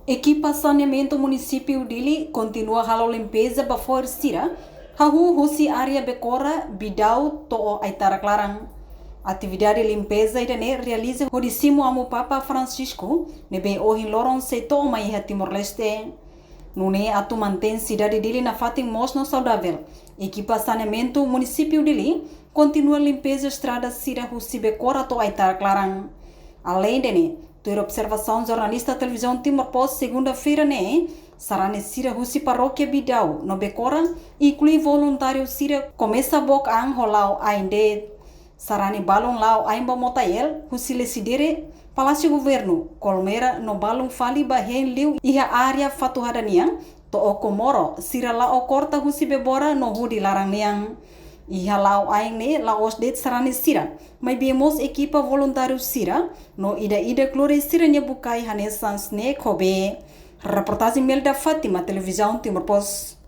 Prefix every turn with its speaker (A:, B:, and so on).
A: Equipa saneamento município dele continua a limpeza before Sira, Hahu Husi área Becora, Bidau, To'o Aitara Clarang. Atividade de limpeza irane realiza o discimo amo Papa Francisco, nebe ohin lorong seto mai Timor-Leste. Nune atu mantém cidade dele na fatin mosno saudável. Equipa saneamento município dele continua limpeza estrada Sira Husi Becora, To'o Aitara Clarang. Além de ter observação jornalista televisão Timor-Post segunda-feira sarane Sira Husi paróquia Bidau no Becora inclui voluntário Sira começa bok ang holau ainda sarane balon lau aimba motael Husi lesidere Palácio Governo Colmera no balon fali bahen liu iha área fatuhada niang to o Komoro Sira lao corta Husi bebora no hudi larang niang Iha lau aing ne laos det sarane Sira, mai biemos equipa voluntário Sira, no ida clore Sira bukai hanesans ne kobe. Reportagem Melda Fátima, televisão Timor-Post.